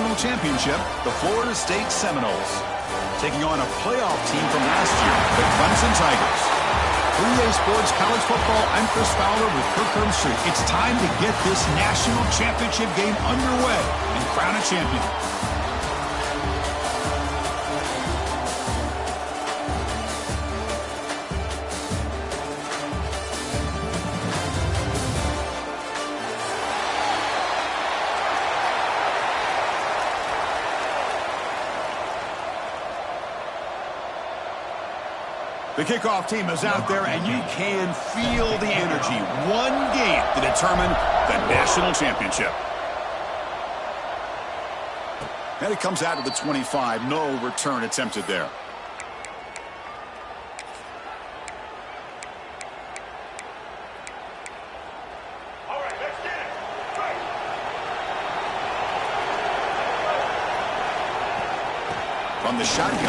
national championship, the Florida State Seminoles. Taking on a playoff team from last year, the Clemson Tigers. For EA Sports College Football, I'm Chris Fowler with Kirk Herbstreit. It's time to get this national championship game underway and crown a champion. The kickoff team is out there, and you can feel the energy. One game to determine the national championship. And it comes out to the 25. No return attempted there. All right, let's get it. From the shotgun.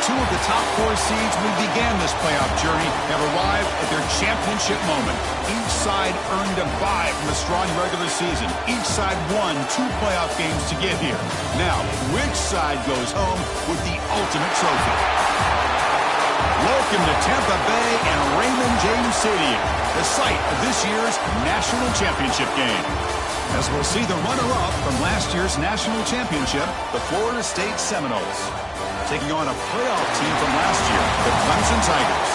Two of the top four seeds who began this playoff journey have arrived at their championship moment. Each side earned a bye from a strong regular season. Each side won 2 playoff games to get here. Now, which side goes home with the ultimate trophy? Welcome to Tampa Bay and Raymond James Stadium, the site of this year's national championship game. As we'll see the runner-up from last year's national championship, the Florida State Seminoles. Taking on a playoff team from last year, the Clemson Tigers.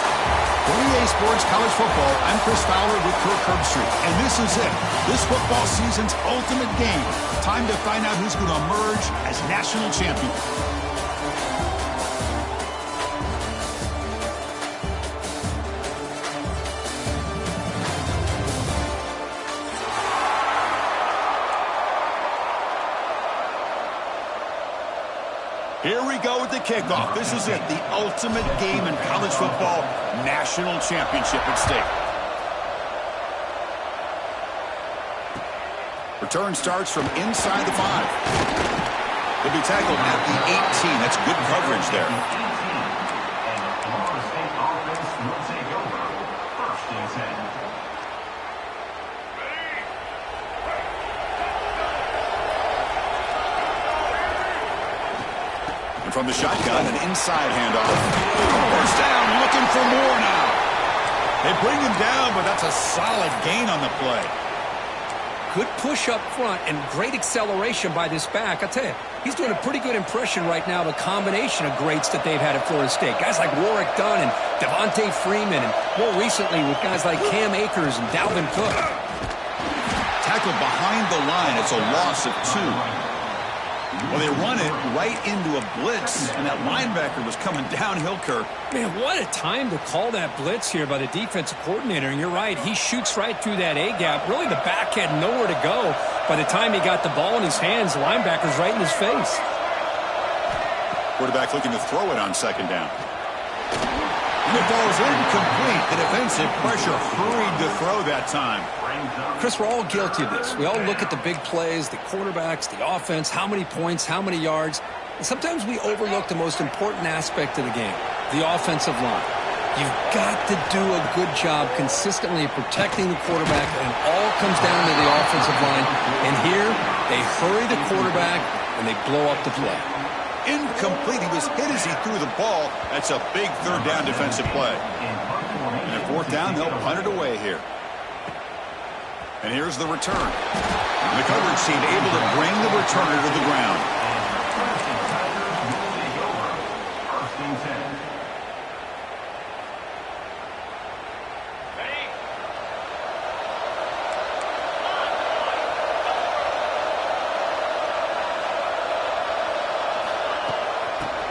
For EA Sports College Football, I'm Chris Fowler with Kirk Herbstreit. And this is it. This football season's ultimate game. Time to find out who's going to emerge as national champion. Here we go with the kickoff. This is it, the ultimate game in college football, national championship at stake. Return starts from inside the 5. He'll be tackled at the 18. That's good coverage there. From the shotgun, an inside handoff. First down, looking for more now. They bring him down, but that's a solid gain on the play. Good push up front and great acceleration by this back. I tell you, he's doing a pretty good impression right now of a combination of greats that they've had at Florida State. Guys like Warwick Dunn and Devontae Freeman, and more recently with guys like Cam Akers and Dalvin Cook. Tackled behind the line. It's a loss of 2. Well, they run it right into a blitz, and that linebacker was coming downhill, Kirk. Man, what a time to call that blitz here by the defensive coordinator. And you're right, he shoots right through that A-gap. Really, the back had nowhere to go. By the time he got the ball in his hands, the linebacker's right in his face. Quarterback looking to throw it on second down. And the ball's incomplete. The defensive pressure hurried to throw that time. Chris, we're all guilty of this. We all look at the big plays, the quarterbacks, the offense, how many points, how many yards. And sometimes we overlook the most important aspect of the game, the offensive line. You've got to do a good job consistently protecting the quarterback, and it all comes down to the offensive line. And here, They hurry the quarterback, and they blow up the play. Incomplete. He was hit as he threw the ball. That's a big third down defensive play. And at fourth down, they'll punt it away here. And here's the return. The coverage team able to bring the returner to the ground.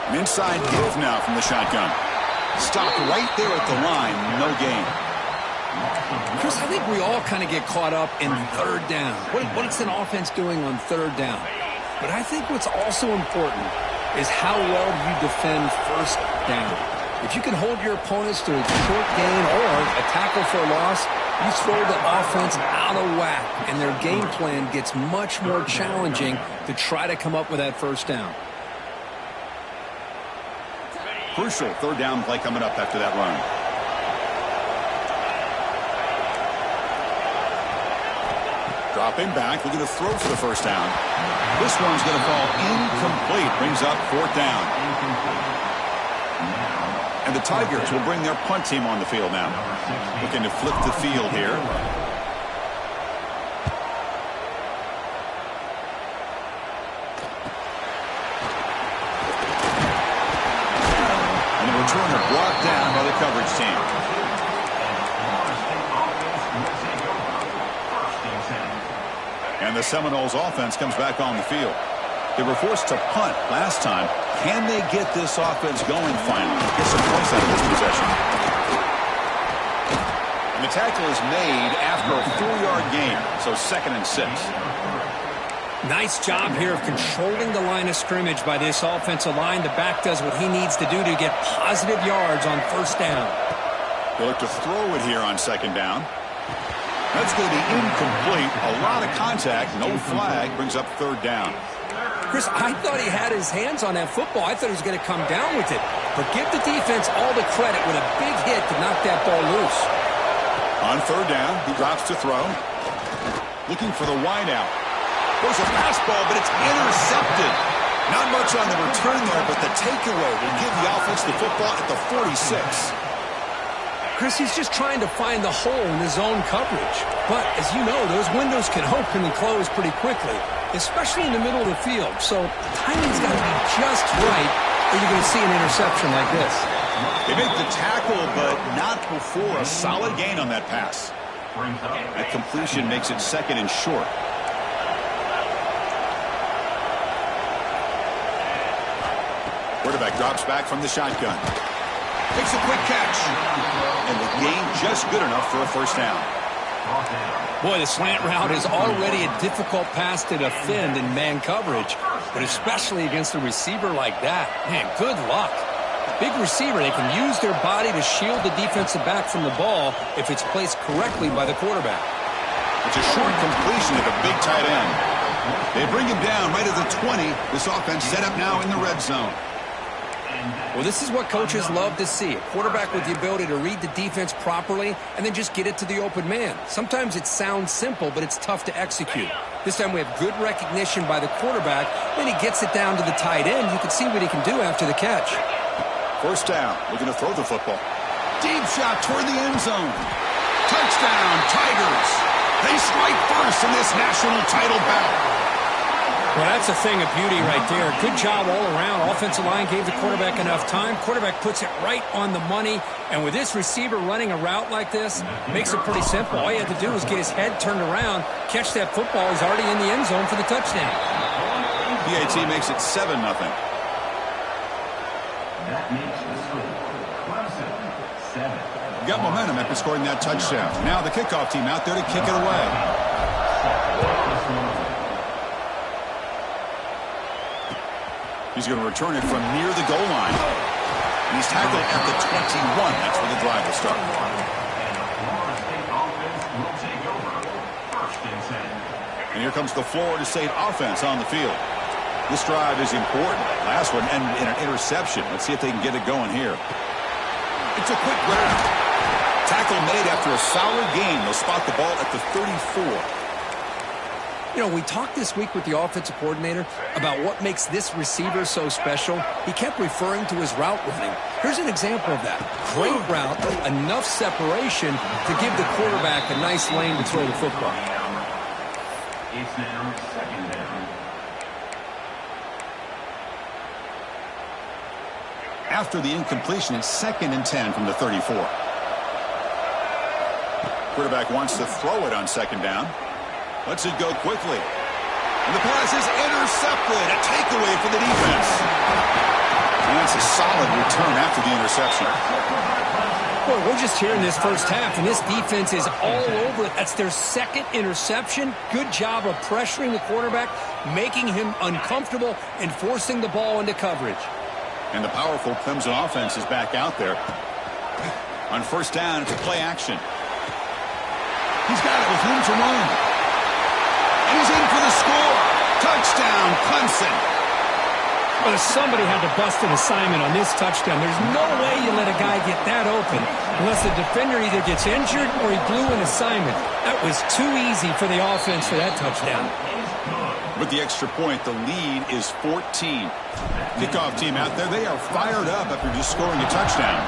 An inside give now from the shotgun. Stopped right there at the line. No gain. Chris, I think we all kind of get caught up in third down. What's an offense doing on third down? But I think what's also important is how well you defend first down. If you can hold your opponents to a short gain or a tackle for a loss, you throw the offense out of whack, and their game plan gets much more challenging to try to come up with that first down. Crucial third down play coming up after that run. Dropping back, looking to throw for the first down. This one's going to fall incomplete. Brings up fourth down. And the Tigers will bring their punt team on the field now. Looking to flip the field here. And the returner brought down by the coverage team. And the Seminoles offense comes back on the field. They were forced to punt last time. Can they get this offense going finally? Get some points out of this possession. And the tackle is made after a 4-yard gain, so 2nd and 6. Nice job here of controlling the line of scrimmage by this offensive line. The back does what he needs to do to get positive yards on first down. They look to throw it here on 2nd down. That's going to be incomplete. A lot of contact. No flag. Brings up 3rd down. Chris, I thought he had his hands on that football. I thought he was going to come down with it. But give the defense all the credit with a big hit to knock that ball loose. On 3rd down, he drops to throw. Looking for the wideout. Goes a fastball, but it's intercepted. Not much on the return there, but the takeaway will give the offense the football at the 46. Chris, he's just trying to find the hole in his own coverage. But, as you know, those windows can open and close pretty quickly, especially in the middle of the field. So, timing's got to be just right, or you're going to see an interception like this. They make the tackle, but not before a solid gain on that pass. That completion makes it 2nd and short. Quarterback drops back from the shotgun. Makes a quick catch. And the gain just good enough for a first down. Boy, the slant route is already a difficult pass to defend in man coverage, but especially against a receiver like that. Man, good luck. Big receiver, they can use their body to shield the defensive back from the ball if it's placed correctly by the quarterback. It's a short completion at the big tight end. They bring him down right at the 20. This offense set up now in the red zone. Well, this is what coaches love to see. A quarterback with the ability to read the defense properly and then just get it to the open man. Sometimes it sounds simple, but it's tough to execute. This time we have good recognition by the quarterback. Then he gets it down to the tight end. You can see what he can do after the catch. First down, looking to throw the football. Deep shot toward the end zone. Touchdown, Tigers. They strike first in this national title bout. Well, that's a thing of beauty right there. Good job all around. Offensive line gave the quarterback enough time. Quarterback puts it right on the money. And with this receiver running a route like this, makes it pretty simple. All you have to do is get his head turned around, catch that football. He's already in the end zone for the touchdown. PAT makes it 7-0. Got momentum after scoring that touchdown. Now the kickoff team out there to kick it away. He's going to return it from near the goal line. And he's tackled at the 21. That's where the drive will start. And here comes the Florida State offense on the field. This drive is important. Last one ended in an interception. Let's see if they can get it going here. It's a quick grab. Tackle made after a solid gain. They'll spot the ball at the 34. You know, we talked this week with the offensive coordinator about what makes this receiver so special. He kept referring to his route running. Here's an example of that. Great route, enough separation to give the quarterback a nice lane to throw the football. It's now second down. After the incompletion, it's 2nd and 10 from the 34. Quarterback wants to throw it on 2nd down. Lets it go quickly. And the pass is intercepted. A takeaway for the defense. And that's a solid return after the interception. Boy, we're just here in this first half, and this defense is all over it. That's their 2nd interception. Good job of pressuring the quarterback, making him uncomfortable, and forcing the ball into coverage. And the powerful Clemson offense is back out there. On 1st down, it's a play action. He's got it with room to run. And he's in for the score. Touchdown, Clemson. Well, somebody had to bust an assignment on this touchdown. There's no way you let a guy get that open unless the defender either gets injured or he blew an assignment. That was too easy for the offense for that touchdown. With the extra point, the lead is 14. Kickoff team out there, they are fired up after just scoring a touchdown.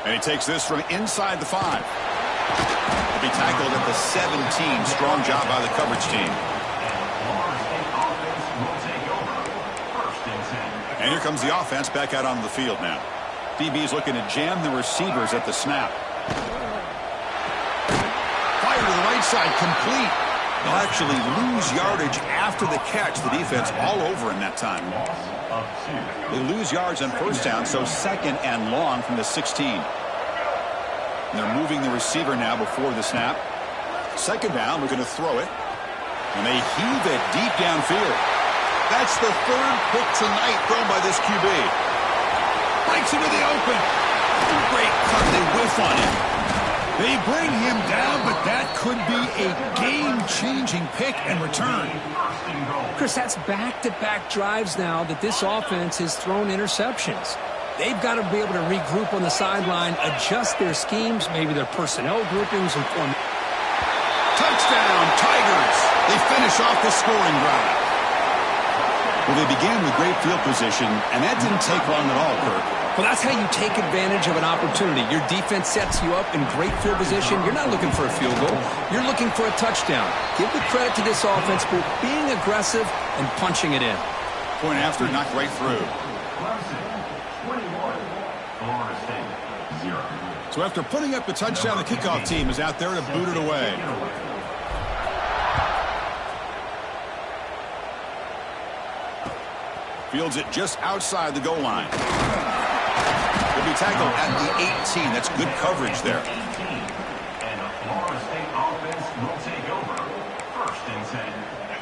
And he takes this from inside the 5. He'll be tackled at the 17. Strong job by the coverage team. And here comes the offense back out onto the field now. DB's looking to jam the receivers at the snap. Fire to the right side, complete. They'll actually lose yardage after the catch. The defense all over in that time. They lose yards on 1st down, so 2nd and long from the 16. And they're moving the receiver now before the snap. 2nd down, we're going to throw it. And they heave it deep downfield. That's the 3rd pick tonight thrown by this QB. Breaks into the open. Great cut. They whiff on him. They bring him down, but that could be a game-changing pick and return. Chris, that's back-to-back drives now that this offense has thrown interceptions. They've got to be able to regroup on the sideline, adjust their schemes, maybe their personnel groupings and form. Touchdown, Tigers. They finish off the scoring drive. Well, they began with great field position, and that didn't take long at all, Kirk. Well, that's how you take advantage of an opportunity. Your defense sets you up in great field position. You're not looking for a field goal. You're looking for a touchdown. Give the credit to this offense for being aggressive and punching it in. Point after, knocked right through. So after putting up the touchdown, the kickoff team is out there to boot it away. Fields it just outside the goal line. He'll be tackled at the 18. That's good coverage there.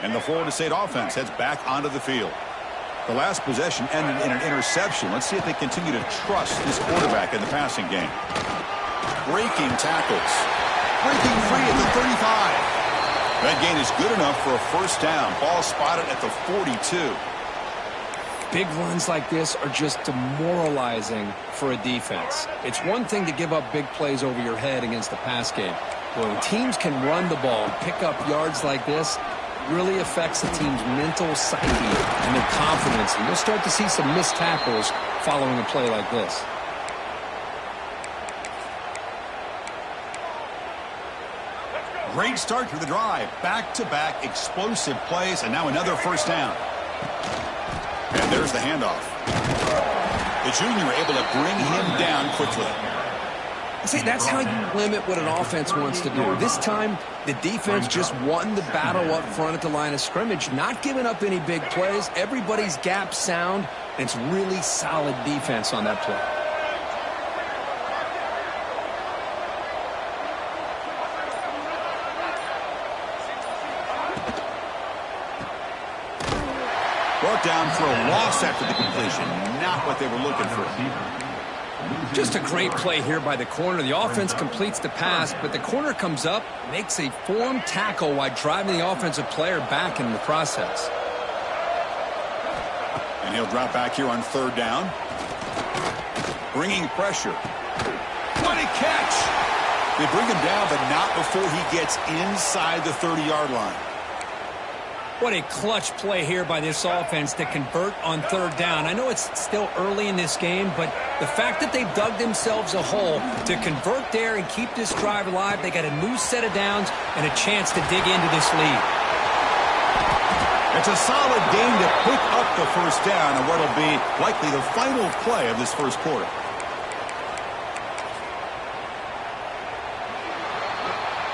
And the Florida State offense heads back onto the field. The last possession ended in an interception. Let's see if they continue to trust this quarterback in the passing game. Breaking tackles. Breaking free at the 35. That gain is good enough for a 1st down. Ball spotted at the 42. Big runs like this are just demoralizing for a defense. It's one thing to give up big plays over your head against the pass game. But when teams can run the ball and pick up yards like this, it really affects the team's mental psyche and their confidence. And you'll start to see some missed tackles following a play like this. Great start to the drive. Back-to-back explosive plays, and now another 1st down. And there's the handoff. The junior able to bring him down quickly. See, that's how you limit what an offense wants to do. This time, the defense just won the battle up front at the line of scrimmage, not giving up any big plays. Everybody's gap sound, and it's really solid defense on that play. Brought down for a loss after the completion. Not what they were looking for. Just a great play here by the corner. The offense completes the pass, but the corner comes up, makes a form tackle while driving the offensive player back in the process. And he'll drop back here on 3rd down. Bringing pressure. What a catch! They bring him down, but not before he gets inside the 30-yard line. What a clutch play here by this offense to convert on third down. I know it's still early in this game, but the fact that they've dug themselves a hole to convert there and keep this drive alive, they got a new set of downs and a chance to dig into this lead. It's a solid game to pick up the first down and what will be likely the final play of this first quarter.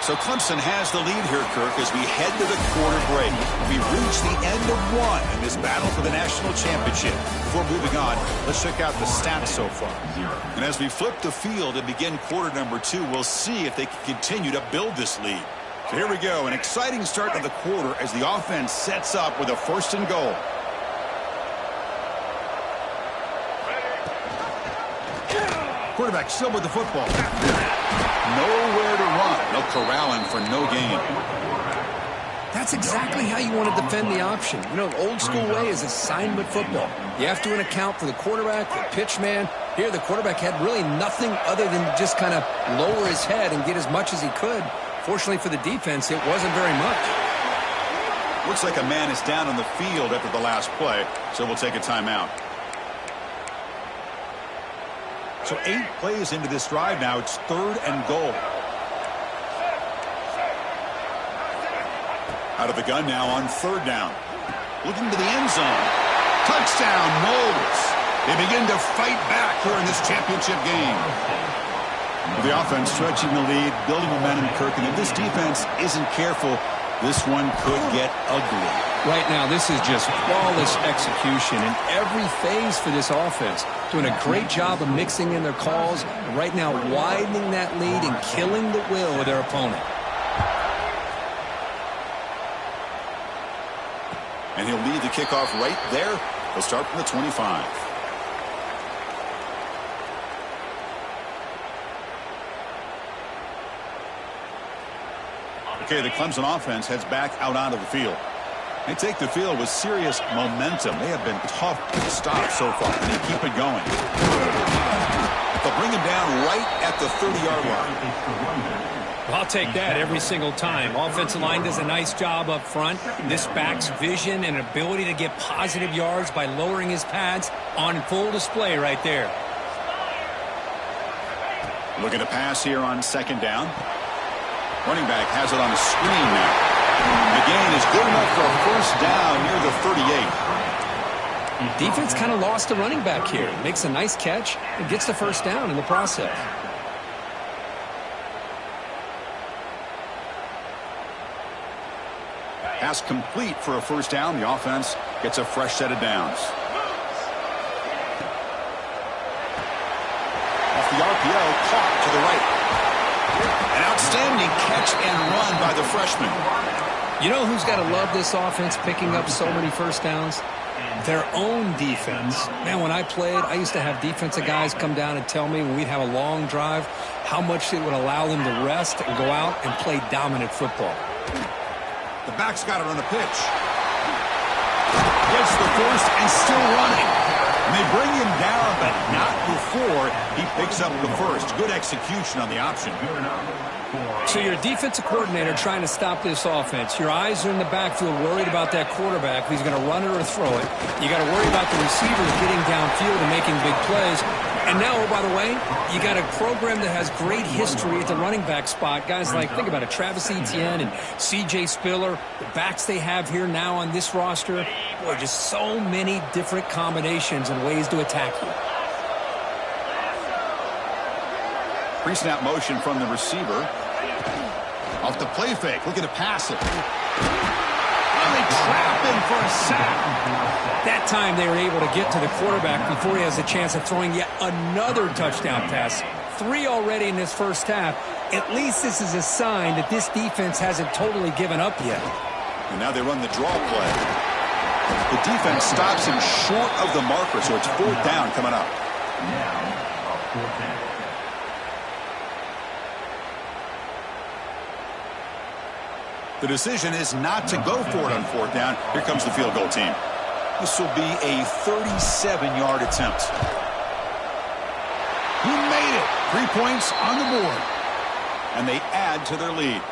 So Clemson has the lead here, Kirk, as we head to the quarter break. We've reached the end of one in this battle for the national championship. Before moving on, let's check out the stats so far. And as we flip the field and begin quarter number 2, we'll see if they can continue to build this lead. So here we go, an exciting start to the quarter as the offense sets up with a 1st and goal. Quarterback still with the football. Nowhere to run. They'll corral him for no gain. That's exactly how you want to defend the option. You know, the old school way is assignment football. You have to account for the quarterback, the pitch man. Here, the quarterback had really nothing other than just kind of lower his head and get as much as he could. Fortunately for the defense, it wasn't very much. Looks like a man is down on the field after the last play, so we'll take a timeout. So 8 plays into this drive now. It's 3rd and goal. Out of the gun now on 3rd down. Looking to the end zone. Touchdown, Knowles. They begin to fight back here in this championship game. The offense stretching the lead, building momentum, Kirk. And if this defense isn't careful, this one could get ugly. Right now, this is just flawless execution in every phase for this offense. Doing a great job of mixing in their calls. And right now, widening that lead and killing the will of their opponent. And he'll lead the kickoff right there. He'll start from the 25. Okay, the Clemson offense heads back out onto the field. They take the field with serious momentum. They have been tough to stop so far, and they keep it going. They'll bring him down right at the 30-yard line. Well, I'll take that every single time. Offensive line does a nice job up front. This back's vision and ability to get positive yards by lowering his pads on full display right there. Looking to pass here on 2nd down. Running back has it on the screen now. The gain is good enough for a 1st down near the 38. Defense kind of lost a running back here. Makes a nice catch and gets the 1st down in the process. Pass complete for a 1st down. The offense gets a fresh set of downs. Off the RPO, caught to the right. An outstanding catch and run by the freshman. You know who's got to love this offense picking up so many 1st downs? Their own defense. Man, when I played, I used to have defensive guys come down and tell me when we'd have a long drive how much it would allow them to rest and go out and play dominant football. The back's got it on the pitch. Gets the 1st and still running. And they bring him down, but not before he picks up the 1st. Good execution on the option. So you're a defensive coordinator trying to stop this offense. Your eyes are in the backfield worried about that quarterback who's going to run it or throw it. You got to worry about the receivers getting downfield and making big plays. And now, oh, by the way, you got a program that has great history at the running back spot. Guys like, think about it, Travis Etienne and C.J. Spiller. The backs they have here now on this roster. Boy, just so many different combinations and ways to attack you. Pre-snap motion from the receiver. Off the play fake, looking to pass it. And they trap him for a sack. That time they were able to get to the quarterback before he has a chance of throwing yet another touchdown pass. 3 already in this 1st half. At least this is a sign that this defense hasn't totally given up yet. And now they run the draw play. The defense stops him short of the marker, so it's 4th down coming up. The decision is not to go for it on 4th down. Here comes the field goal team. This will be a 37-yard attempt. He made it. 3 points on the board. and they add to their lead.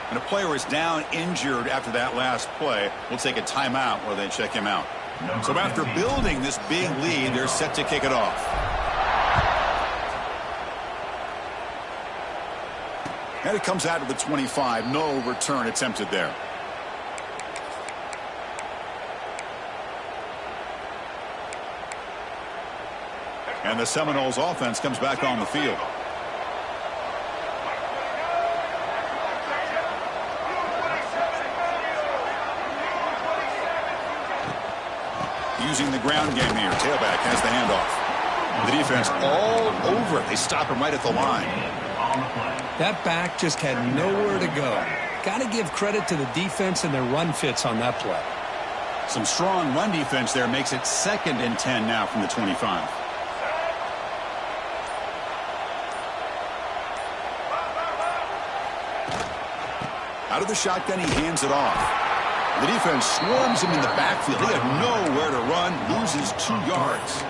And a player is down injured after that last play. We'll take a timeout while they check him out. So after building this big lead, they're set to kick it off. And it comes out to the 25. No return attempted there. And the Seminoles offense comes back on the field. Using the ground game here. Tailback has the handoff. The defense all over it. They stop him right at the line. That back just had nowhere to go. Got to give credit to the defense and their run fits on that play. Some strong run defense there makes it 2nd and 10 now from the 25. Out of the shotgun, he hands it off. The defense swarms him in the backfield. They have nowhere to run, loses 2 yards.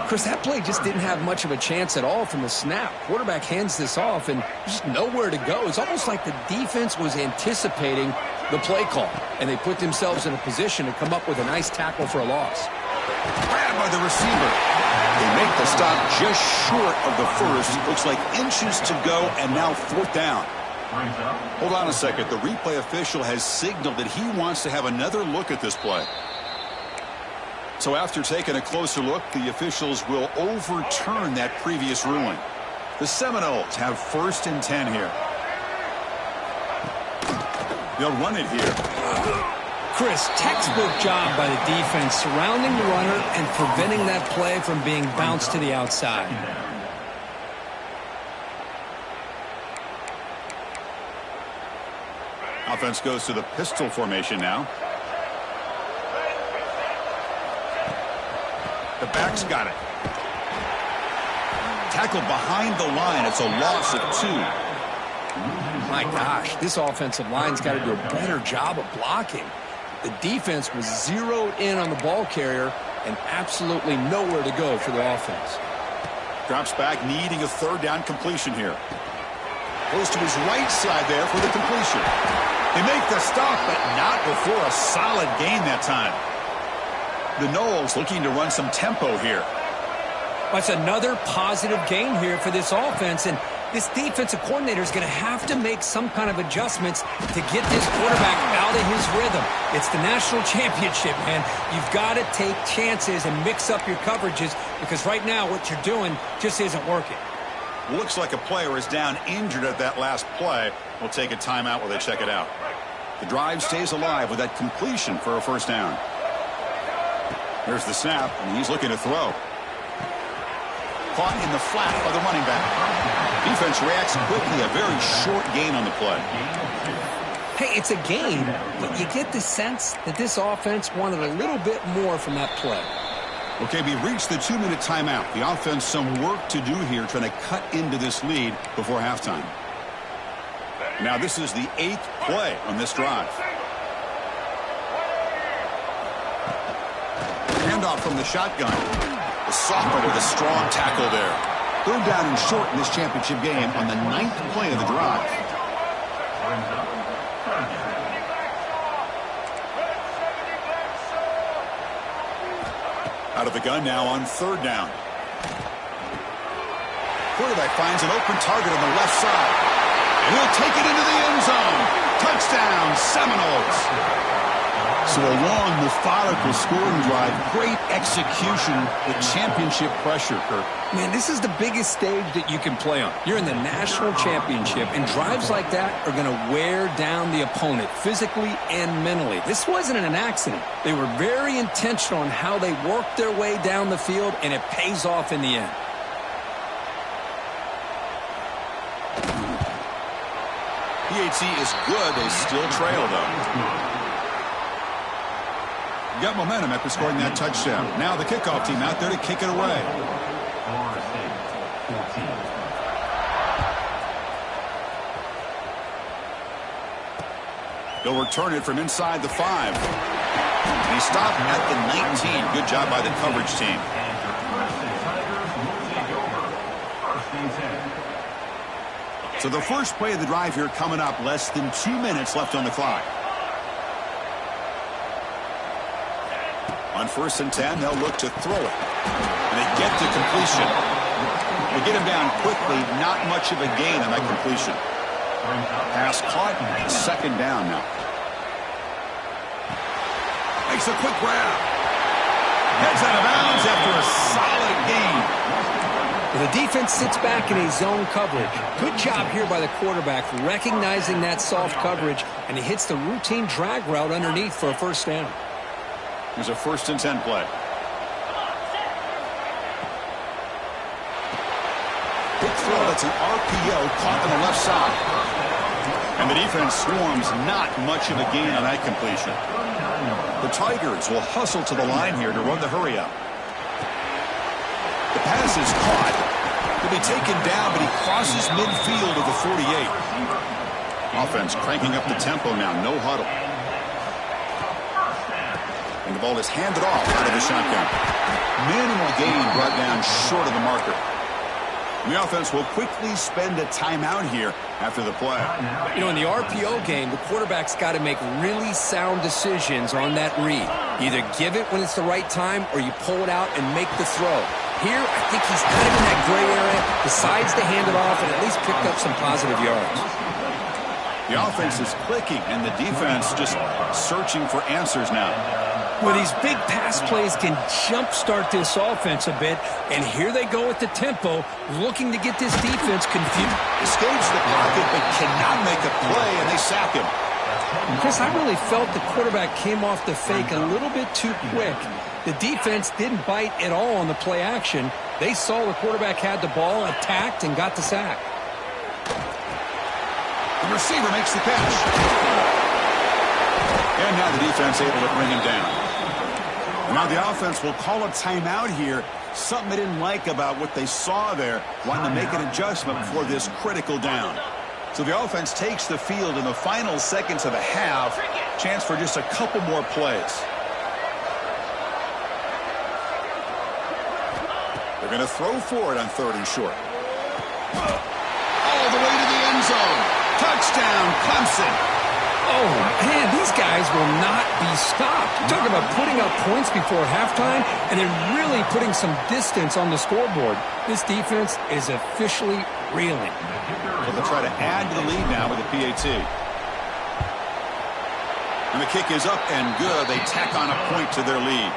Chris, that play just didn't have much of a chance at all from the snap. Quarterback hands this off, and just nowhere to go. It's almost like the defense was anticipating the play call, and they put themselves in a position to come up with a nice tackle for a loss. Grabbed by the receiver. They make the stop just short of the first. Looks like inches to go, and now 4th down. Hold on a second. The replay official has signaled that he wants to have another look at this play. So after taking a closer look, the officials will overturn that previous ruling. The Seminoles have 1st and 10 here. They'll run it here. Chris, textbook job by the defense surrounding the runner and preventing that play from being bounced to the outside. Offense goes to the pistol formation now. The back's got it. Tackled behind the line. It's a loss of 2. My gosh, this offensive line's got to do a better job of blocking. The defense was zeroed in on the ball carrier and absolutely nowhere to go for the offense. Drops back, needing a 3rd down completion here. Goes to his right side there for the completion. They make the stop, but not before a solid gain that time. The Noles looking to run some tempo here. That's another positive gain here for this offense, and this defensive coordinator is going to have to make some kind of adjustments to get this quarterback out of his rhythm. It's the national championship, man. You've got to take chances and mix up your coverages because right now what you're doing just isn't working. Looks like a player is down injured at that last play. We'll take a timeout while they check it out. The drive stays alive with that completion for a 1st down. There's the snap, and he's looking to throw. Caught in the flat by the running back. Defense reacts quickly. A very short gain on the play. Hey, it's a gain, but you get the sense that this offense wanted a little bit more from that play. Okay, we've reached the 2-minute timeout. The offense some work to do here trying to cut into this lead before halftime. Now this is the 8th play on this drive. Handoff from the shotgun. The sophomore with a strong tackle there. 3rd down and short in this championship game on the 9th play of the drive. Out of the gun now on 3rd down. Quarterback finds an open target on the left side. And he'll take it into the end zone. Touchdown, Seminoles. So a long, methodical scoring drive. Great execution with championship pressure, Kirk. Man, this is the biggest stage that you can play on. You're in the national championship, and drives like that are going to wear down the opponent physically and mentally. This wasn't an accident. They were very intentional on how they worked their way down the field, and it pays off in the end. PAT is good. They still trail, though. Got momentum after scoring that touchdown. Now the kickoff team out there to kick it away. They'll return it from inside the 5. And he stopped at the 19. Good job by the coverage team. So the first play of the drive here coming up, less than 2 minutes left on the clock. On 1st and 10, they'll look to throw it. And they get to completion. They get him down quickly, not much of a gain on that completion. Pass caught, 2nd down now. Makes a quick grab. Heads out of bounds after a solid gain. The defense sits back in a zone coverage. Good job here by the quarterback recognizing that soft coverage, and he hits the routine drag route underneath for a 1st down. Here's a 1st and 10 play. Quick throw, that's an RPO caught on the left side. And the defense swarms, not much of a gain on that completion. The Tigers will hustle to the line here to run the hurry up. The pass is caught. He'll be taken down, but he crosses midfield of the 48. Offense cranking up the tempo now, no huddle. And the ball is handed off out of the shotgun. Minimal gain brought down short of the marker. The offense will quickly spend a timeout here after the play. You know, in the RPO game, the quarterback's got to make really sound decisions on that read. Either give it when it's the right time or you pull it out and make the throw. Here, I think he's kind of in that gray area, decides to hand it off, and at least picked up some positive yards. The offense is clicking, and the defense just searching for answers now. Well, these big pass plays can jumpstart this offense a bit, and here they go at the tempo, looking to get this defense confused. Escapes the pocket, but cannot make a play, and they sack him. Chris, I really felt the quarterback came off the fake a little bit too quick. The defense didn't bite at all on the play action. They saw the quarterback had the ball, attacked, and got the sack. The receiver makes the catch. And now the defense able to bring him down. Now the offense will call a timeout here. Something they didn't like about what they saw there. Wanting to make an adjustment before this critical down. So the offense takes the field in the final seconds of the half. Chance for just a couple more plays. They're going to throw for it on 3rd and short. All the way to the end zone. Touchdown, Clemson. Oh, man, these guys will not be stopped. You're talking about putting up points before halftime and then really putting some distance on the scoreboard. This defense is officially reeling. So they'll try to add to the lead now with the PAT. And the kick is up and good. They tack on a point to their lead.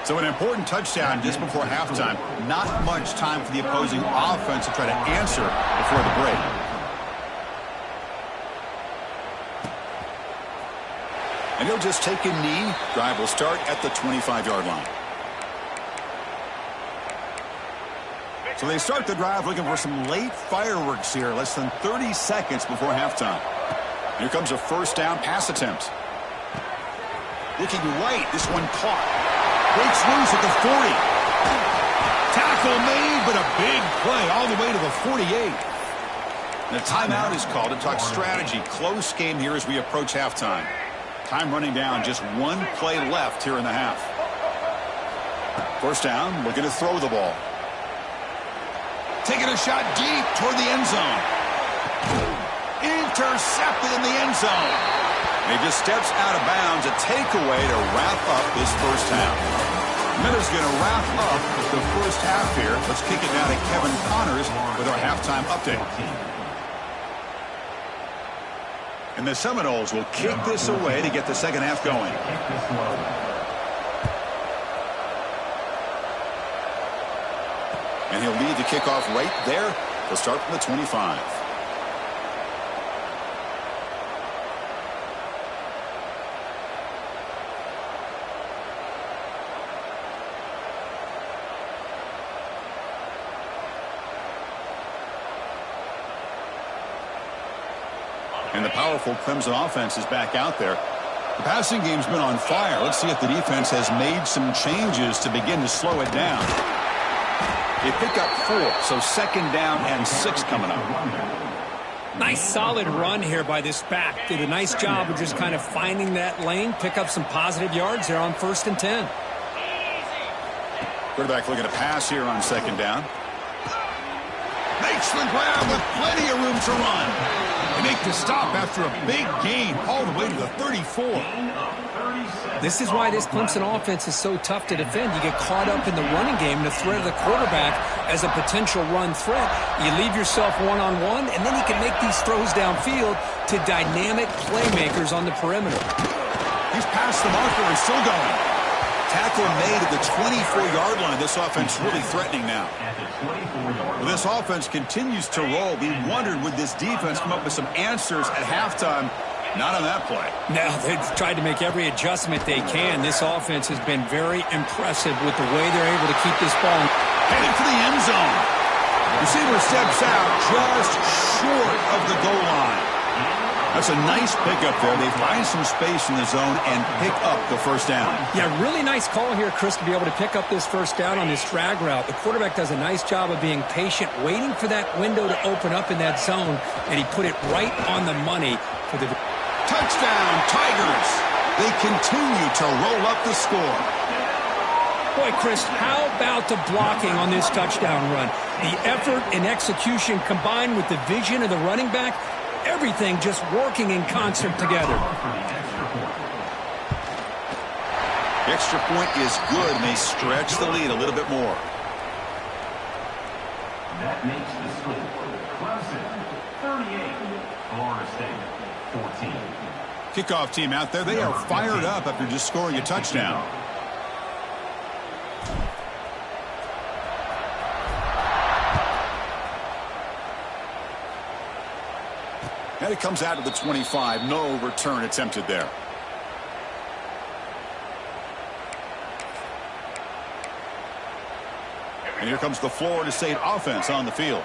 So an important touchdown just before halftime. Not much time for the opposing offense to try to answer before the break. And he'll just take a knee. Drive will start at the 25-yard line. So they start the drive looking for some late fireworks here. Less than 30 seconds before halftime. Here comes a 1st down pass attempt. Looking right. This one caught. Breaks loose at the 40. Tackle made, but a big play all the way to the 48. And a timeout is called to talk strategy. Close game here as we approach halftime. Time running down. Just one play left here in the half. 1st down. Looking to throw the ball. Taking a shot deep toward the end zone. Intercepted in the end zone. And he just steps out of bounds. A takeaway to wrap up this 1st half. Miller's going to wrap up the 1st half here. Let's kick it now to Kevin Connors with our halftime update. And the Seminoles will kick this away to get the 2nd half going. And he'll lead the kickoff right there. He'll start from the 25. And the powerful Clemson offense is back out there. The passing game's been on fire. Let's see if the defense has made some changes to begin to slow it down. They pick up 4, so 2nd down and 6 coming up. Nice solid run here by this back. Did a nice job of just kind of finding that lane, pick up some positive yards there on 1st and 10. Quarterback looking to pass here on 2nd down. Makes the grab with plenty of room to run. They make the stop after a big gain all the way to the 34. This is why this Clemson offense is so tough to defend. You get caught up in the running game, the threat of the quarterback as a potential run threat. You leave yourself one-on-one, and then you can make these throws downfield to dynamic playmakers on the perimeter. He's past the marker and still going. Tackle made at the 24-yard line. This offense really threatening now. Well, this offense continues to roll. We wondered, would this defense come up with some answers at halftime? Not on that play. Now, they've tried to make every adjustment they can. This offense has been very impressive with the way they're able to keep this ball. Heading for the end zone. Receiver steps out just short of the goal line. That's a nice pickup there. They find some space in the zone and pick up the first down. Yeah, really nice call here, Chris, to be able to pick up this first down on this drag route. The quarterback does a nice job of being patient, waiting for that window to open up in that zone, and he put it right on the money for the touchdown, Tigers. They continue to roll up the score. Boy, Chris, how about the blocking on this touchdown run? The effort and execution combined with the vision of the running back, everything just working in concert together. The extra point is good, and they stretch the lead a little bit more. That makes the score Clemson 38, Florida State 14. Kickoff team out there, they are fired up after just scoring a touchdown. And it comes out to the 25. No return attempted there. And here comes the Florida State offense on the field.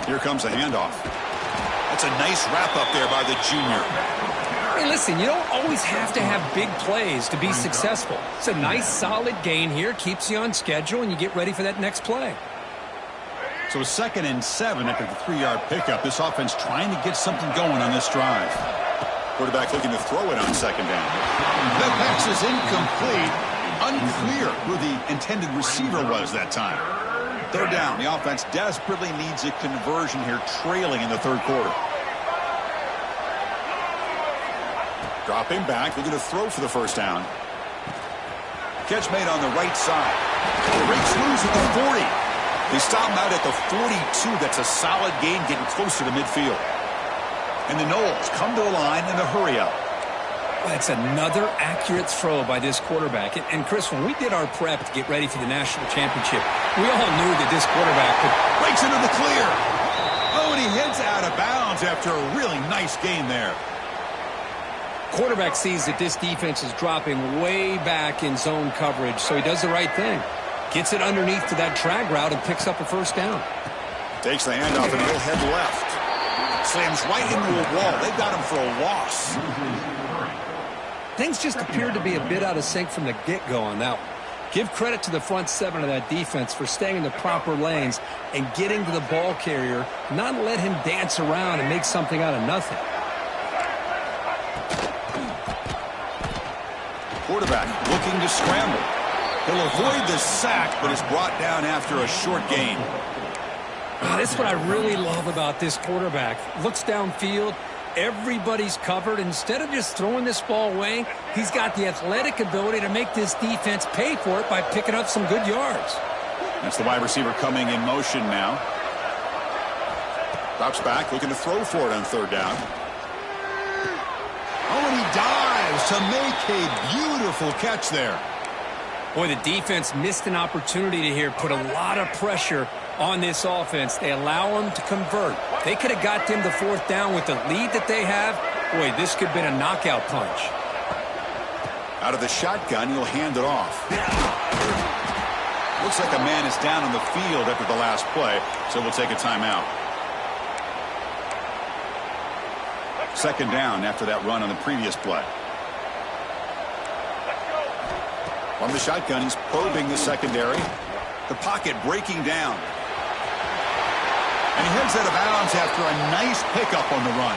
Here comes a handoff. That's a nice wrap up there by the junior. Hey, listen, you don't always have to have big plays to be successful. It's a nice, solid gain here. Keeps you on schedule, and you get ready for that next play. So a 2nd and 7 after the 3-yard pickup. This offense trying to get something going on this drive. Quarterback looking to throw it on 2nd down. That pass is incomplete. Unclear who the intended receiver was that time. 3rd down. The offense desperately needs a conversion here, trailing in the 3rd quarter. Dropping back, looking to throw for the 1st down. Catch made on the right side. Breaks loose at the 40. They stop him out at the 42. That's a solid gain, getting closer to midfield. And the Noles come to the line in a hurry-up. That's another accurate throw by this quarterback. And Chris, when we did our prep to get ready for the national championship, we all knew that this quarterback breaks into the clear. Oh, and he heads out of bounds after a really nice gain there. Quarterback sees that this defense is dropping way back in zone coverage, so he does the right thing. Gets it underneath to that drag route and picks up a 1st down. Takes the handoff and he'll head left. Slams right into a wall. They've got him for a loss. Things just appeared to be a bit out of sync from the get-go on that one. Give credit to the front 7 of that defense for staying in the proper lanes and getting to the ball carrier, not let him dance around and make something out of nothing. Quarterback looking to scramble. He'll avoid the sack, but is brought down after a short gain. That's what I really love about this quarterback. Looks downfield. Everybody's covered. Instead of just throwing this ball away, he's got the athletic ability to make this defense pay for it by picking up some good yards. That's the wide receiver coming in motion now. Drops back, looking to throw for it on 3rd down. Oh, and he dives to make a beautiful catch there. Boy, the defense missed an opportunity to here put a lot of pressure on this offense. They allow them to convert. They could have got them the 4th down with the lead that they have. Boy, this could have been a knockout punch. Out of the shotgun, he'll hand it off. Looks like a man is down on the field after the last play, so we'll take a timeout. 2nd down after that run on the previous play. On the shotgun, he's probing the secondary. The pocket breaking down. And he heads out of bounds after a nice pickup on the run.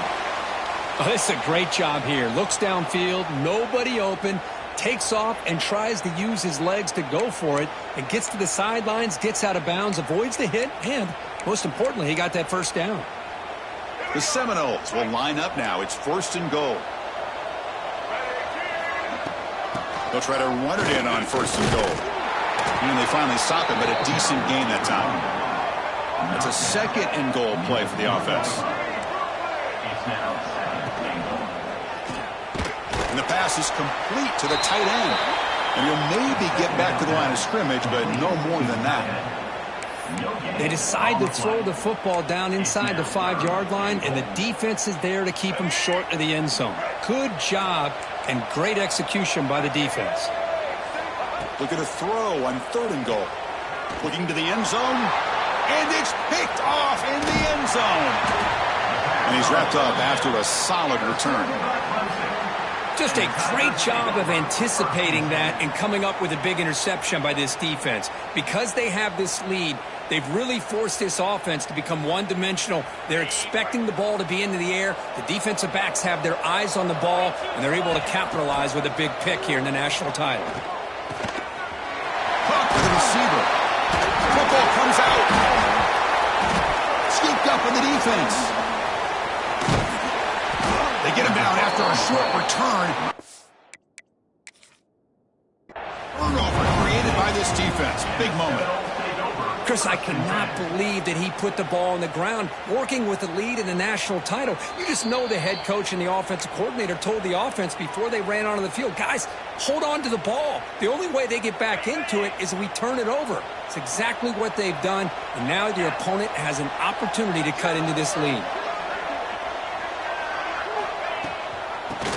Oh, this is a great job here. Looks downfield, nobody open, takes off and tries to use his legs to go for it, and gets to the sidelines, gets out of bounds, avoids the hit, and most importantly, he got that first down. The Seminoles will line up now. It's 1st and goal. They'll try to run it in on 1st and goal. And they finally stop him, but a decent gain that time. That's a 2nd and goal play for the offense. And the pass is complete to the tight end. And he'll maybe get back to the line of scrimmage, but no more than that. They decide to throw the football down inside the 5-yard line, and the defense is there to keep them short of the end zone. Good job and great execution by the defense. Look at a throw on 3rd and goal. Looking to the end zone, and it's picked off in the end zone. And he's wrapped up after a solid return. Just a great job of anticipating that and coming up with a big interception by this defense. Because they have this lead, they've really forced this offense to become one-dimensional. They're expecting the ball to be into the air. The defensive backs have their eyes on the ball, and they're able to capitalize with a big pick here in the national title. Caught for the receiver. Football comes out. Scooped up in the defense. They get him down after a short return. Turnover created by this defense. Big moment. Chris, I cannot believe that he put the ball on the ground working with the lead in the national title. You just know the head coach and the offensive coordinator told the offense before they ran onto the field, guys, hold on to the ball. The only way they get back into it is if we turn it over. It's exactly what they've done, and now your opponent has an opportunity to cut into this lead.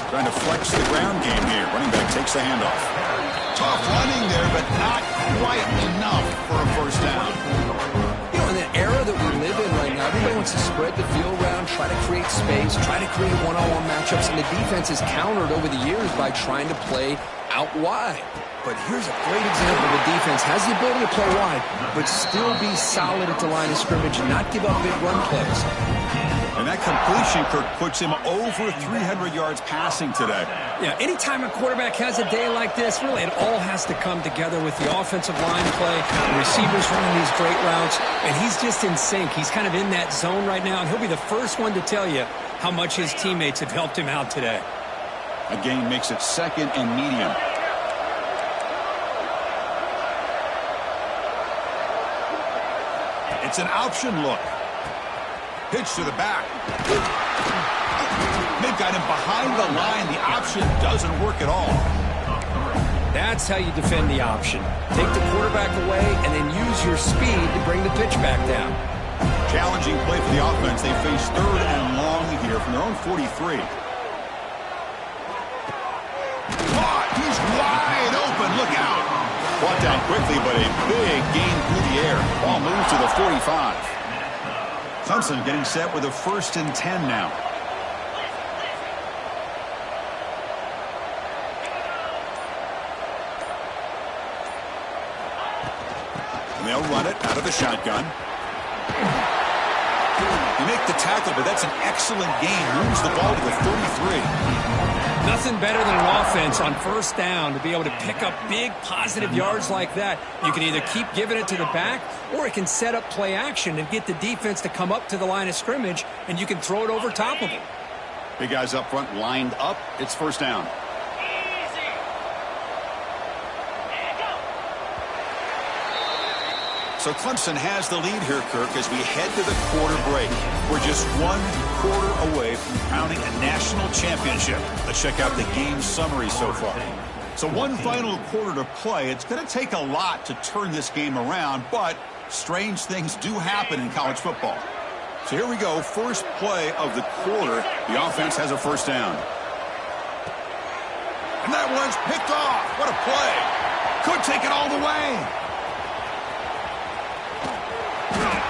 Trying to flex the ground game here. Running back takes the handoff. Tough running there, but not quite enough for a first down. You know, in the era that we live in right now, everybody wants to spread the field around, try to create space, try to create one-on-one matchups, and the defense is countered over the years by trying to play out wide. But here's a great example of a defense has the ability to play wide, but still be solid at the line of scrimmage and not give up big run plays. And that completion, Kirk, puts him over 300 yards passing today. Yeah, anytime a quarterback has a day like this, really it all has to come together with the offensive line play, the receivers running these great routes, and he's just in sync. He's kind of in that zone right now, and he'll be the first one to tell you how much his teammates have helped him out today. A gain makes it 2nd and medium. It's an option look. Pitch to the back. They've got him behind the line. The option doesn't work at all. That's how you defend the option. Take the quarterback away and then use your speed to bring the pitch back down. Challenging play for the offense. They face 3rd and long here from their own 43. Caught. He's wide open. Look out. Brought down quickly, but a big gain through the air. Ball moves to the 45. Clemson getting set with a 1st and 10 now. And they'll run it out of the shotgun. You make the tackle, but that's an excellent gain. Moves the ball to the 33. Nothing better than an offense on 1st down to be able to pick up big positive yards like that. You can either keep giving it to the back, or it can set up play action and get the defense to come up to the line of scrimmage, and you can throw it over top of them. Big guys up front lined up. It's 1st down. So Clemson has the lead here, Kirk, as we head to the quarter break. We're just 1 quarter away from crowning a national championship. Let's check out the game summary so far. So 1 final quarter to play. It's going to take a lot to turn this game around, but strange things do happen in college football. So here we go. First play of the quarter. The offense has a 1st down. And that one's picked off. What a play. Could take it all the way.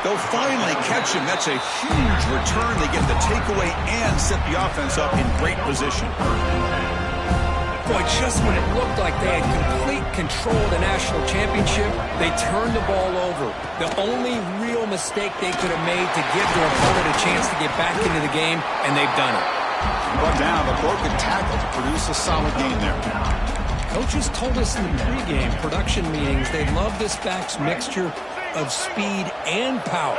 They'll finally catch him. That's a huge return. They get the takeaway and set the offense up in great position. Boy, just when it looked like they had complete control of the national championship, they turned the ball over. The only real mistake they could have made to give their opponent a chance to get back into the game, and they've done it. Brought down, the broken tackle to produce a solid gain there. Coaches told us in the pregame production meetings they love this back's mixture of speed and power.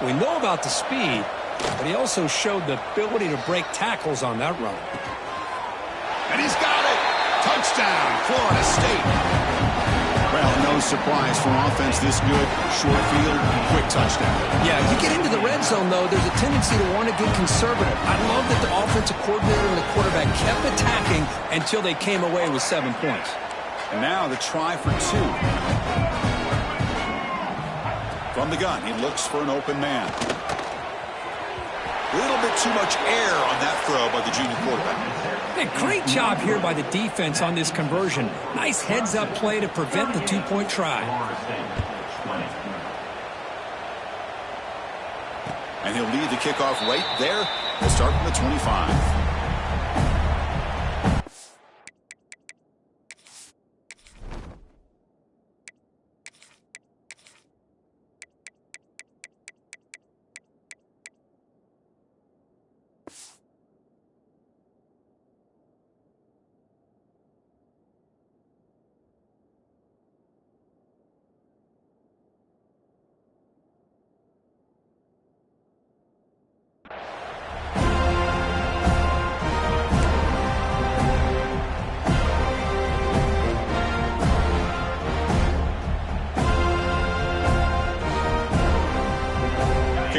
We know about the speed, but he also showed the ability to break tackles on that run. And he's got it! Touchdown, Florida State! Well, no surprise for offense this good. Short field, quick touchdown. Yeah, you get into the red zone, though, there's a tendency to want to get conservative. I love that the offensive coordinator and the quarterback kept attacking until they came away with 7 points. And now the try for 2. From the gun, he looks for an open man. A little bit too much air on that throw by the junior quarterback. Hey, great job here by the defense on this conversion. Nice heads-up play to prevent the 2-point try. And he'll lead the kickoff right there. He'll start from the 25.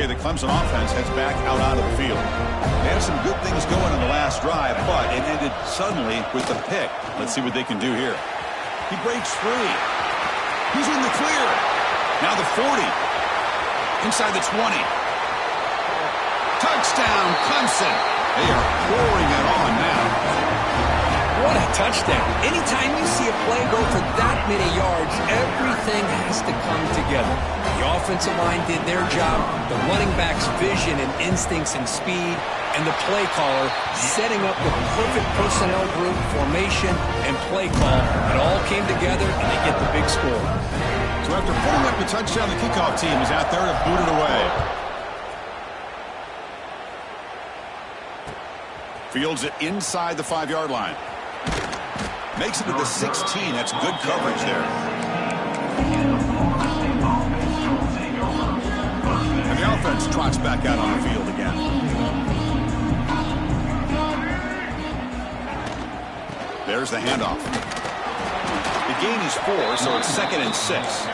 The Clemson offense heads back out onto the field. They had some good things going on the last drive, but it ended suddenly with the pick. Let's see what they can do here. He breaks free. He's in the clear. Now the 40. Inside the 20. Touchdown, Clemson. They are pouring it on now. What a touchdown. Anytime you see a play go for that many yards, everything has to come together. The offensive line did their job, the running back's vision and instincts and speed, and the play caller setting up the perfect personnel group, formation, and play call. It all came together, and they get the big score. So after putting up the touchdown, the kickoff team is out there to boot it away. Fields it inside the 5-yard line. Makes it to the 16. That's good coverage there. And the offense trots back out on the field again. There's the handoff. The gain is 4, so it's 2nd and 6.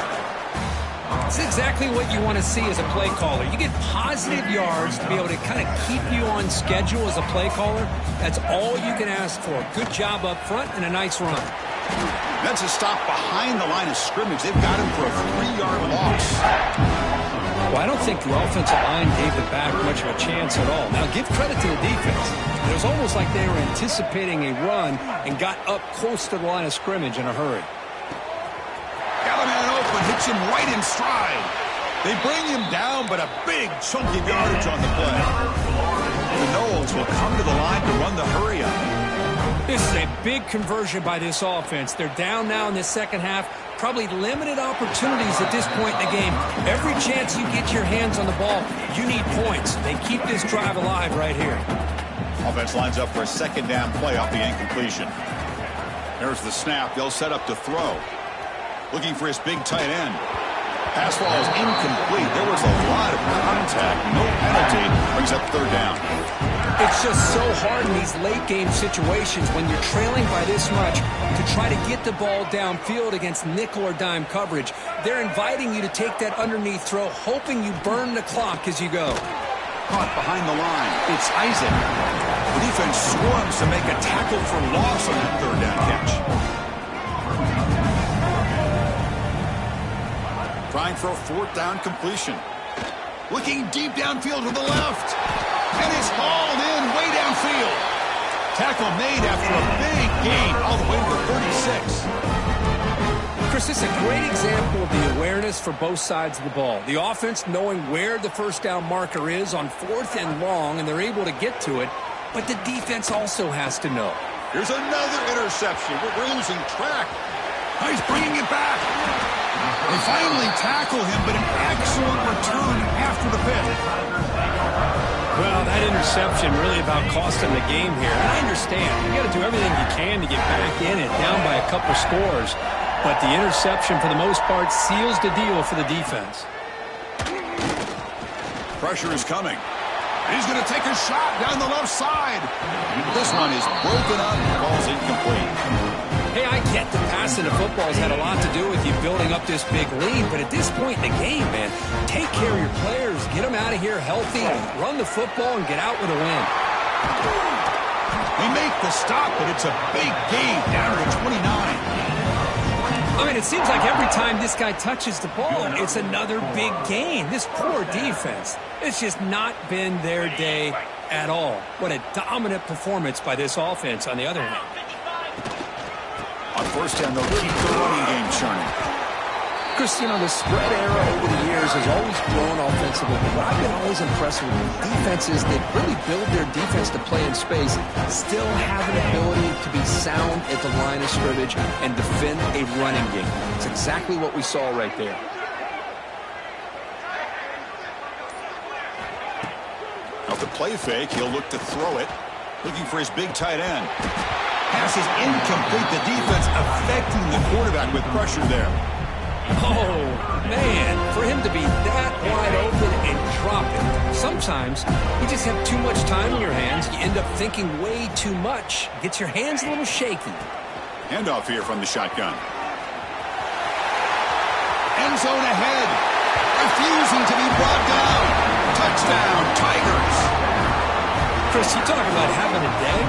It's exactly what you want to see as a play caller. You get positive yards to be able to kind of keep you on schedule as a play caller. That's all you can ask for. Good job up front and a nice run. That's a stop behind the line of scrimmage. They've got him for a 3-yard loss. Well, I don't think the offensive line gave the back much of a chance at all. Now, give credit to the defense. It was almost like they were anticipating a run and got up close to the line of scrimmage in a hurry. Got a man open, hits him right in stride. They bring him down, but a big chunk of yardage on the play. The Noles will come to the line to run the hurry-up. This is a big conversion by this offense. They're down now in the second half. Probably limited opportunities at this point in the game. Every chance you get your hands on the ball, you need points. They keep this drive alive right here. Offense lines up for a 2nd down play off the incompletion. There's the snap. They'll set up to throw. Looking for his big tight end. Pass ball is incomplete. There was a lot of contact. No penalty. Brings up 3rd down. It's just so hard in these late-game situations when you're trailing by this much to try to get the ball downfield against nickel or dime coverage. They're inviting you to take that underneath throw, hoping you burn the clock as you go. Caught behind the line. It's Isaac. The defense swarms to make a tackle for loss on that 3rd down catch. Trying for a 4th down completion. Looking deep downfield to the left. And it's hauled in way downfield. Tackle made after a big gain all the way to the 36. Chris, this is a great example of the awareness for both sides of the ball. The offense knowing where the 1st down marker is on 4th and long, and they're able to get to it. But the defense also has to know. Here's another interception. We're losing track. Oh, he's bringing it back. They finally tackle him, but an excellent return after the pick. Well, that interception really about costing the game here. And I understand. You got to do everything you can to get back in it, down by a couple scores. But the interception, for the most part, seals the deal for the defense. Pressure is coming. He's going to take a shot down the left side. This one is broken up. Ball's incomplete. Hey, I get the passing of football has had a lot to do with you building up this big lead, but at this point in the game, man, take care of your players, get them out of here healthy, run the football, and get out with a win. They make the stop, but it's a big gain down to 29. I mean, it seems like every time this guy touches the ball, it's another big gain. This poor defense, it's just not been their day at all. What a dominant performance by this offense on the other hand. On first down, they'll keep the running game churning. Chris, you know, the spread era over the years has always grown offensively, but I've been always impressed with defenses that really build their defense to play in space, still have an ability to be sound at the line of scrimmage and defend a running game. It's exactly what we saw right there. Off the play fake, he'll look to throw it, looking for his big tight end. Pass is incomplete. The defense affecting the quarterback with pressure there. Oh, man, for him to be that wide open and drop it. Sometimes you just have too much time in your hands. You end up thinking way too much. Gets your hands a little shaky. Handoff here from the shotgun. End zone ahead. Refusing to be brought down. Touchdown, Tigers. Chris, you talk about having a day.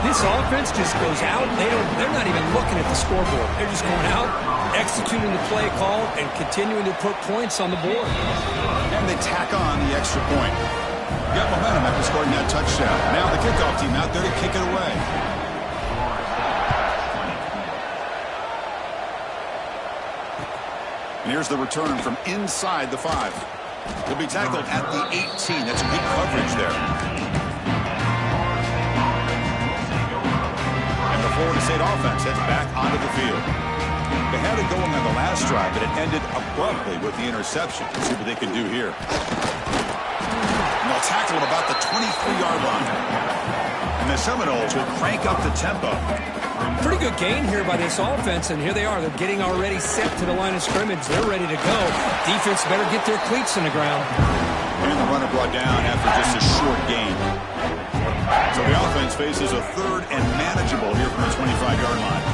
This offense just goes out. They're not even looking at the scoreboard. They're just going out, executing the play call, and continuing to put points on the board. And they tack on the extra point. Got momentum after scoring that touchdown. Now the kickoff team out there to kick it away. And here's the return from inside the 5. He'll be tackled at the 18. That's good coverage there. Florida State offense heads back onto the field. They had it going on the last drive, but it ended abruptly with the interception. Let's see what they can do here. And they'll tackle at about the 23-yard line. And the Seminoles will crank up the tempo. Pretty good gain here by this offense, and here they are. They're getting already set to the line of scrimmage. They're ready to go. Defense better get their cleats in the ground. And the runner brought down after just a short gain. So the offense faces a third and manageable here from the 25-yard line.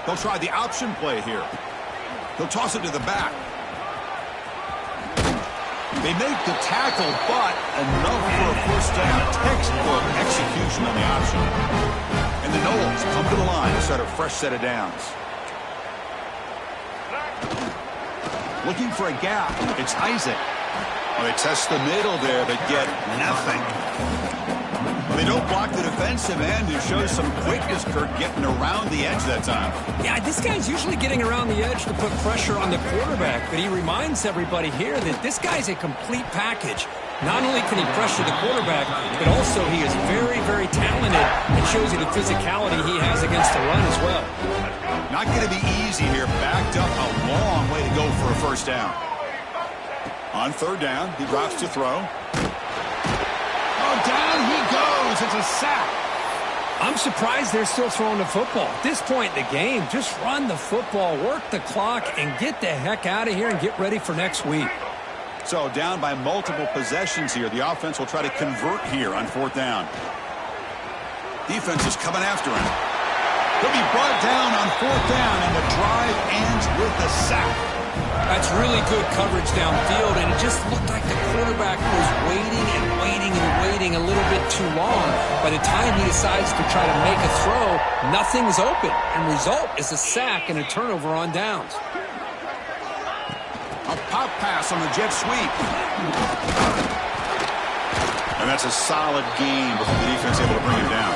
They'll try the option play here. They'll toss it to the back. They make the tackle, but enough for a first down. Textbook execution on the option. And the Noles come to the line to start a fresh set of downs. Looking for a gap. It's Isaac. Well, they test the middle there, but get nothing. Well, they don't block the defensive end, who shows some quickness, Kirk, getting around the edge that time. Yeah, this guy's usually getting around the edge to put pressure on the quarterback, but he reminds everybody here that this guy's a complete package. Not only can he pressure the quarterback, but also he is very, very talented and shows you the physicality he has against the run as well. Not going to be easy here. Backed up a long way to go for a first down. On third down, he drops to throw. Oh, down he goes. It's a sack. I'm surprised they're still throwing the football. At this point in the game, just run the football, work the clock, and get the heck out of here and get ready for next week. So down by multiple possessions here. The offense will try to convert here on fourth down. Defense is coming after him. He'll be brought down on fourth down, and the drive ends with a sack. That's really good coverage downfield, and it just looked like the quarterback was waiting and waiting and waiting a little bit too long. By the time he decides to try to make a throw, nothing's open, and result is a sack and a turnover on downs. A pop pass on the jet sweep. And that's a solid game before the defense able to bring him down.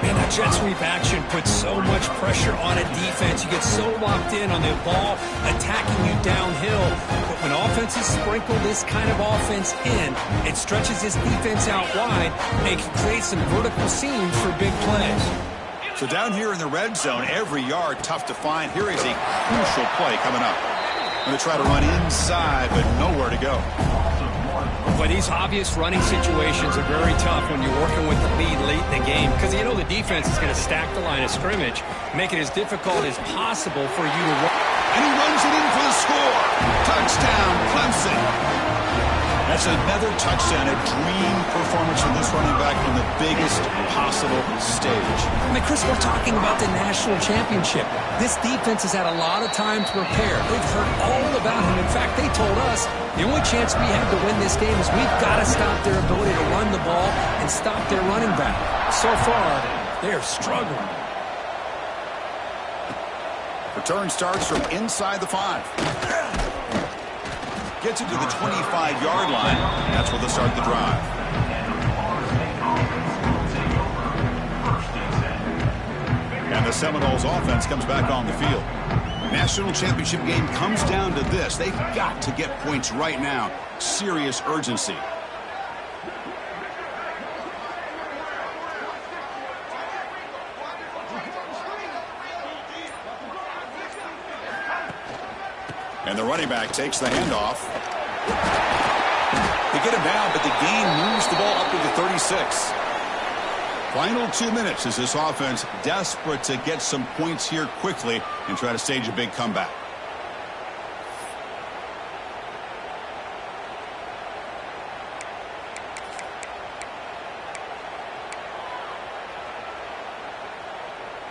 Man, that jet sweep action puts so much pressure on a defense. You get so locked in on the ball attacking you downhill. But when offenses sprinkle this kind of offense in, it stretches this defense out wide and can create some vertical seams for big plays. So down here in the red zone, every yard tough to find. Here is a crucial play coming up. Going to try to run inside, but nowhere to go. Well, these obvious running situations are very tough when you're working with the lead late in the game because you know the defense is going to stack the line of scrimmage, make it as difficult as possible for you to run. And he runs it in for the score. Touchdown, Clemson. That's another touchdown, a dream performance from this running back on the biggest possible stage. I mean, Chris, we're talking about the national championship. This defense has had a lot of time to prepare. They've heard all about him. In fact, they told us the only chance we have to win this game is we've got to stop their ability to run the ball and stop their running back. So far, they're struggling. Return starts from inside the 5. Gets it to the 25-yard line. That's where they'll start the drive. And the Seminoles offense comes back on the field. National championship game comes down to this. They've got to get points right now. Serious urgency. And the running back takes the handoff. They get him down, but the gain moves the ball up to the 36. Final 2 minutes as this offense desperate to get some points here quickly and try to stage a big comeback.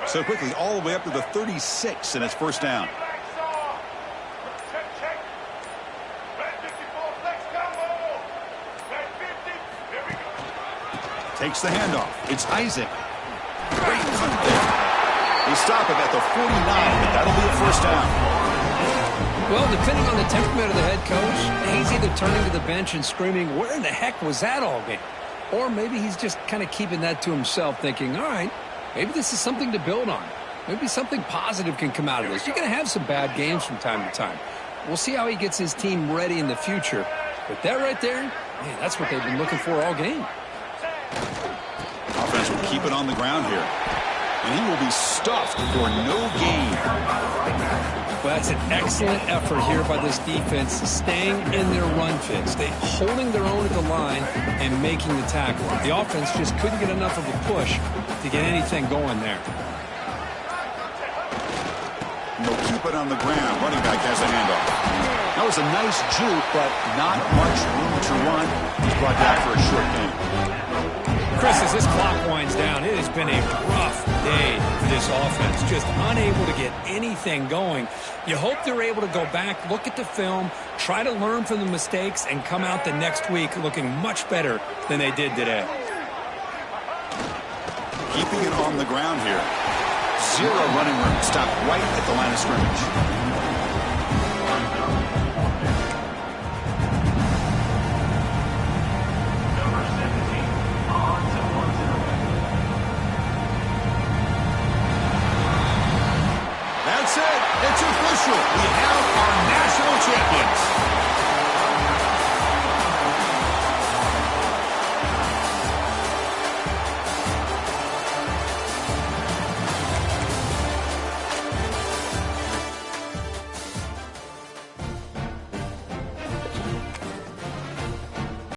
So quickly all the way up to the 36, and it's first down. Takes the handoff. It's Isaac. Great punt there. They stop him at the 49, but that'll be a first down. Well, depending on the temperament of the head coach, he's either turning to the bench and screaming, where in the heck was that all game? Or maybe he's just kind of keeping that to himself, thinking, all right, maybe this is something to build on. Maybe something positive can come out of this. You're going to have some bad games from time to time. We'll see how he gets his team ready in the future. But that right there, man, that's what they've been looking for all game. Offense will keep it on the ground here. And he will be stuffed for no gain. Well, that's an excellent effort here by this defense, staying in their run fits. They holding their own at the line and making the tackle. The offense just couldn't get enough of a push to get anything going there. And they'll keep it on the ground. Running back has a handoff. That was a nice juke, but not much room to run. He's brought down for a short gain. Chris, as this clock winds down, it has been a rough day for this offense. Just unable to get anything going. You hope they're able to go back, look at the film, try to learn from the mistakes, and come out the next week looking much better than they did today. Keeping it on the ground here. Zero running room. Stopped right at the line of scrimmage. That's it. It's official. We have our national champions.